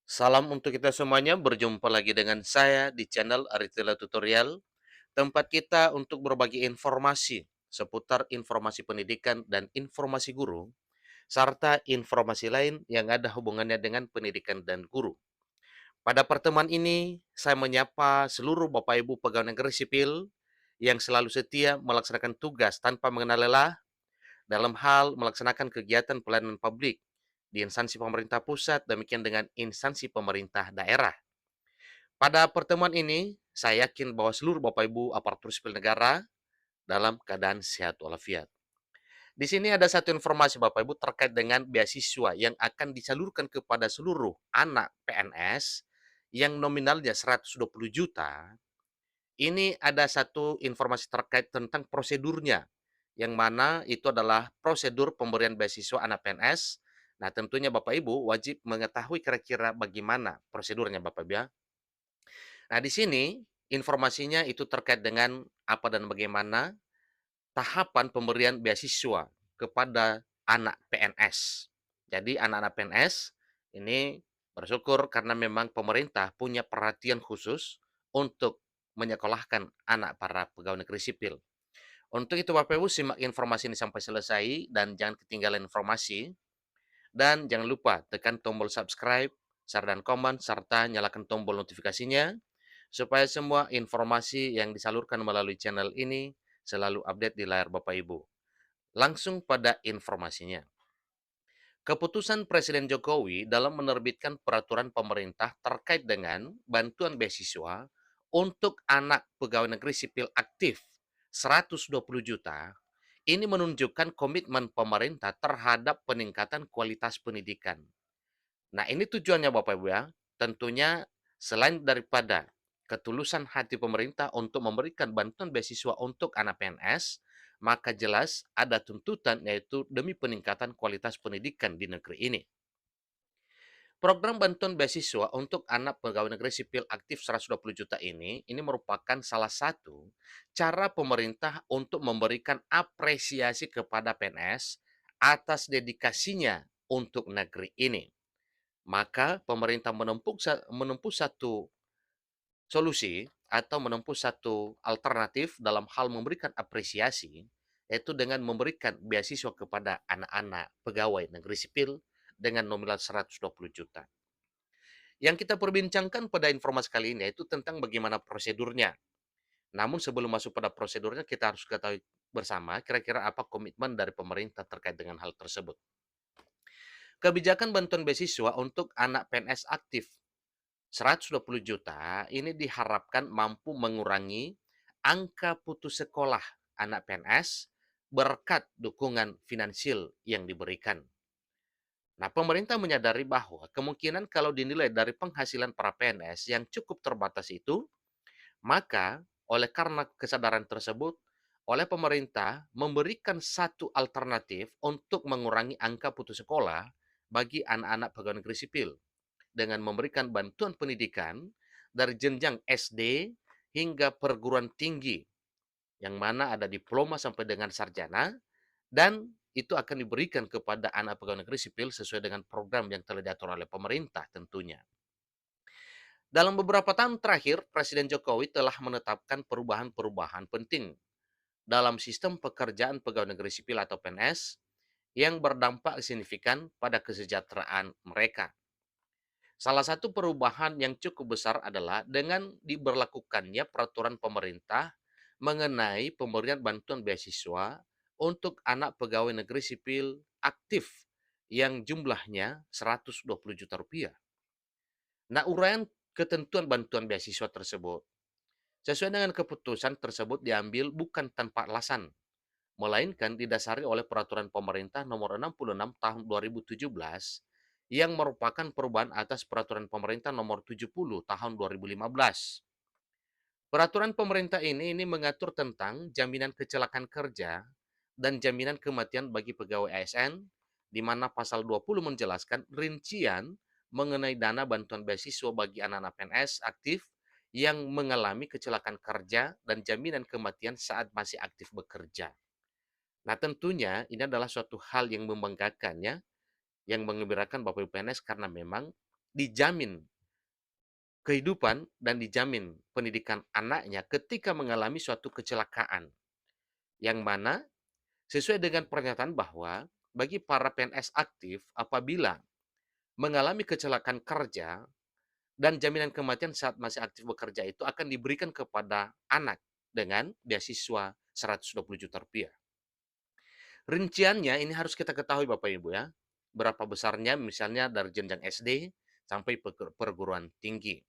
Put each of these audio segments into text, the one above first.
Salam untuk kita semuanya, berjumpa lagi dengan saya di channel Aritila Tutorial, tempat kita untuk berbagi informasi seputar informasi pendidikan dan informasi guru, serta informasi lain yang ada hubungannya dengan pendidikan dan guru. Pada pertemuan ini, saya menyapa seluruh Bapak Ibu pegawai negeri sipil yang selalu setia melaksanakan tugas tanpa mengenal lelah dalam hal melaksanakan kegiatan pelayanan publik di instansi pemerintah pusat, demikian dengan instansi pemerintah daerah. Pada pertemuan ini, saya yakin bahwa seluruh Bapak Ibu aparatur sipil negara dalam keadaan sehat walafiat. Di sini ada satu informasi Bapak Ibu terkait dengan beasiswa yang akan disalurkan kepada seluruh anak PNS yang nominalnya 120 juta. Ini ada satu informasi terkait tentang prosedurnya, yang mana itu adalah prosedur pemberian beasiswa anak PNS. Nah, tentunya Bapak Ibu wajib mengetahui kira-kira bagaimana prosedurnya Bapak Ibu ya. Nah, di sini informasinya itu terkait dengan apa dan bagaimana tahapan pemberian beasiswa kepada anak PNS. Jadi anak-anak PNS ini bersyukur karena memang pemerintah punya perhatian khusus untuk menyekolahkan anak para pegawai negeri sipil. Untuk itu Bapak Ibu simak informasi ini sampai selesai dan jangan ketinggalan informasi. Dan jangan lupa tekan tombol subscribe, share dan komen, serta nyalakan tombol notifikasinya supaya semua informasi yang disalurkan melalui channel ini selalu update di layar Bapak Ibu. Langsung pada informasinya. Keputusan Presiden Jokowi dalam menerbitkan peraturan pemerintah terkait dengan bantuan beasiswa untuk anak pegawai negeri sipil aktif 120 juta ini menunjukkan komitmen pemerintah terhadap peningkatan kualitas pendidikan. Nah, ini tujuannya Bapak Ibu ya. Tentunya selain daripada ketulusan hati pemerintah untuk memberikan bantuan beasiswa untuk anak PNS, maka jelas ada tuntutan yaitu demi peningkatan kualitas pendidikan di negeri ini. Program bantuan beasiswa untuk anak pegawai negeri sipil aktif 120 juta ini merupakan salah satu cara pemerintah untuk memberikan apresiasi kepada PNS atas dedikasinya untuk negeri ini. Maka pemerintah menempuh satu solusi atau menempuh satu alternatif dalam hal memberikan apresiasi, yaitu dengan memberikan beasiswa kepada anak-anak pegawai negeri sipil dengan nominal 120 juta. Yang kita perbincangkan pada informasi kali ini yaitu tentang bagaimana prosedurnya. Namun sebelum masuk pada prosedurnya, kita harus ketahui bersama kira-kira apa komitmen dari pemerintah terkait dengan hal tersebut. Kebijakan bantuan beasiswa untuk anak PNS aktif 120 juta ini diharapkan mampu mengurangi angka putus sekolah anak PNS berkat dukungan finansial yang diberikan. Nah, pemerintah menyadari bahwa kemungkinan kalau dinilai dari penghasilan para PNS yang cukup terbatas itu, maka oleh karena kesadaran tersebut, oleh pemerintah memberikan satu alternatif untuk mengurangi angka putus sekolah bagi anak-anak pegawai negeri sipil dengan memberikan bantuan pendidikan dari jenjang SD hingga perguruan tinggi yang mana ada diploma sampai dengan sarjana dan itu akan diberikan kepada anak pegawai negeri sipil sesuai dengan program yang telah diatur oleh pemerintah tentunya. Dalam beberapa tahun terakhir, Presiden Jokowi telah menetapkan perubahan-perubahan penting dalam sistem pekerjaan pegawai negeri sipil atau PNS yang berdampak signifikan pada kesejahteraan mereka. Salah satu perubahan yang cukup besar adalah dengan diberlakukannya peraturan pemerintah mengenai pemberian bantuan beasiswa untuk anak pegawai negeri sipil aktif yang jumlahnya 120 juta rupiah. Nah, uraian ketentuan bantuan beasiswa tersebut sesuai dengan keputusan tersebut diambil bukan tanpa alasan, melainkan didasari oleh peraturan pemerintah nomor 66 tahun 2017 yang merupakan perubahan atas peraturan pemerintah nomor 70 tahun 2015. Peraturan pemerintah ini mengatur tentang jaminan kecelakaan kerja dan jaminan kematian bagi pegawai ASN, di mana pasal 20 menjelaskan rincian mengenai dana bantuan beasiswa bagi anak-anak PNS aktif yang mengalami kecelakaan kerja dan jaminan kematian saat masih aktif bekerja. Nah, tentunya ini adalah suatu hal yang membanggakan ya, yang menggembirakan Bapak Ibu PNS karena memang dijamin kehidupan dan dijamin pendidikan anaknya ketika mengalami suatu kecelakaan, yang mana sesuai dengan pernyataan bahwa bagi para PNS aktif apabila mengalami kecelakaan kerja dan jaminan kematian saat masih aktif bekerja itu akan diberikan kepada anak dengan beasiswa Rp120 juta. Rinciannya ini harus kita ketahui Bapak Ibu ya, berapa besarnya misalnya dari jenjang SD sampai perguruan tinggi.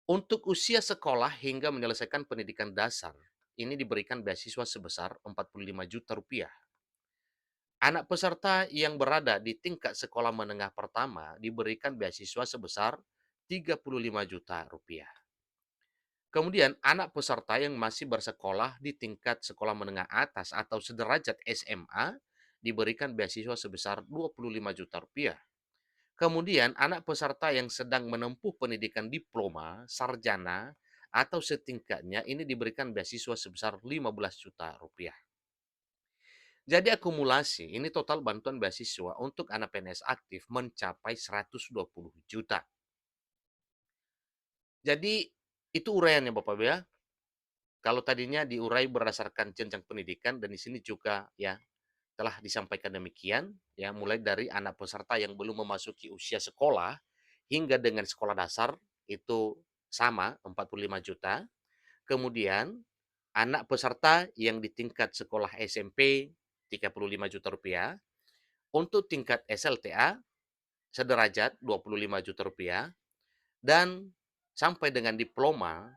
Untuk usia sekolah hingga menyelesaikan pendidikan dasar, ini diberikan beasiswa sebesar Rp45 juta. Anak peserta yang berada di tingkat sekolah menengah pertama diberikan beasiswa sebesar Rp35 juta. Kemudian anak peserta yang masih bersekolah di tingkat sekolah menengah atas atau sederajat SMA diberikan beasiswa sebesar Rp25 juta. Kemudian anak peserta yang sedang menempuh pendidikan diploma, sarjana, atau setingkatnya ini diberikan beasiswa sebesar Rp15 juta. Jadi akumulasi ini total bantuan beasiswa untuk anak PNS aktif mencapai 120 juta. Jadi itu uraiannya Bapak Ibu ya. Kalau tadinya diurai berdasarkan jenjang pendidikan dan di sini juga ya telah disampaikan demikian ya, mulai dari anak peserta yang belum memasuki usia sekolah hingga dengan sekolah dasar itu sama 45 juta. Kemudian anak peserta yang di tingkat sekolah SMP Rp35 juta, untuk tingkat SLTA sederajat Rp25 juta, dan sampai dengan diploma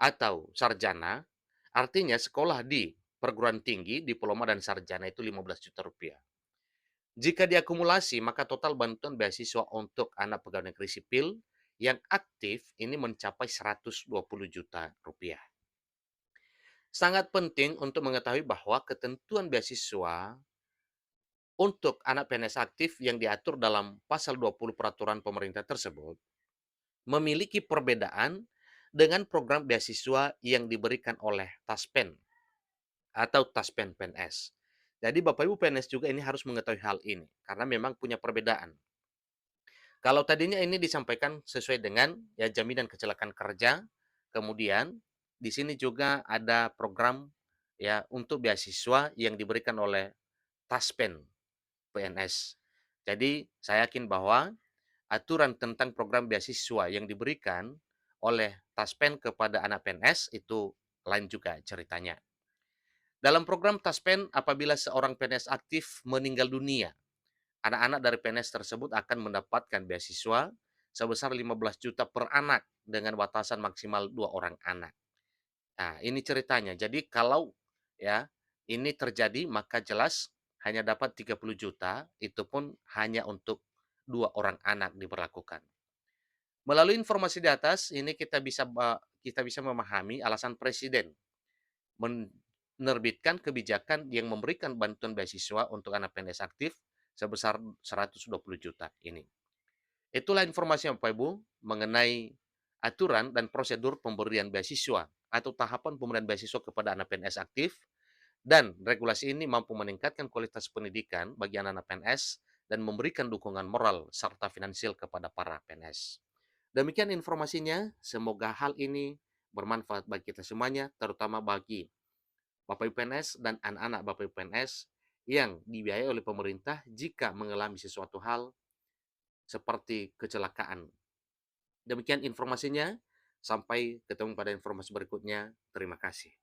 atau sarjana, artinya sekolah di perguruan tinggi, diploma dan sarjana itu Rp15 juta. Jika diakumulasi, maka total bantuan beasiswa untuk anak pegawai negeri sipil yang aktif ini mencapai Rp120 juta. Sangat penting untuk mengetahui bahwa ketentuan beasiswa untuk anak PNS aktif yang diatur dalam pasal 20 peraturan pemerintah tersebut memiliki perbedaan dengan program beasiswa yang diberikan oleh Taspen atau Taspen PNS. Jadi Bapak Ibu PNS juga ini harus mengetahui hal ini karena memang punya perbedaan. Kalau tadinya ini disampaikan sesuai dengan ya jaminan kecelakaan kerja, kemudian di sini juga ada program ya untuk beasiswa yang diberikan oleh Taspen PNS. Jadi saya yakin bahwa aturan tentang program beasiswa yang diberikan oleh Taspen kepada anak PNS itu lain juga ceritanya. Dalam program Taspen, apabila seorang PNS aktif meninggal dunia, anak-anak dari PNS tersebut akan mendapatkan beasiswa sebesar 15 juta per anak dengan batasan maksimal 2 orang anak. Nah, ini ceritanya. Jadi kalau ya ini terjadi maka jelas hanya dapat 30 juta, itu pun hanya untuk 2 orang anak diberlakukan. Melalui informasi di atas ini kita bisa memahami alasan Presiden menerbitkan kebijakan yang memberikan bantuan beasiswa untuk anak PNS aktif sebesar 120 juta ini. Itulah informasi Bapak Ibu mengenai aturan dan prosedur pemberian beasiswa atau tahapan pemberian beasiswa kepada anak PNS aktif, dan regulasi ini mampu meningkatkan kualitas pendidikan bagi anak-anak PNS dan memberikan dukungan moral serta finansial kepada para PNS. Demikian informasinya, semoga hal ini bermanfaat bagi kita semuanya, terutama bagi Bapak Ibu PNS dan anak-anak Bapak Ibu PNS yang dibiayai oleh pemerintah jika mengalami sesuatu hal seperti kecelakaan. Demikian informasinya, sampai ketemu pada informasi berikutnya. Terima kasih.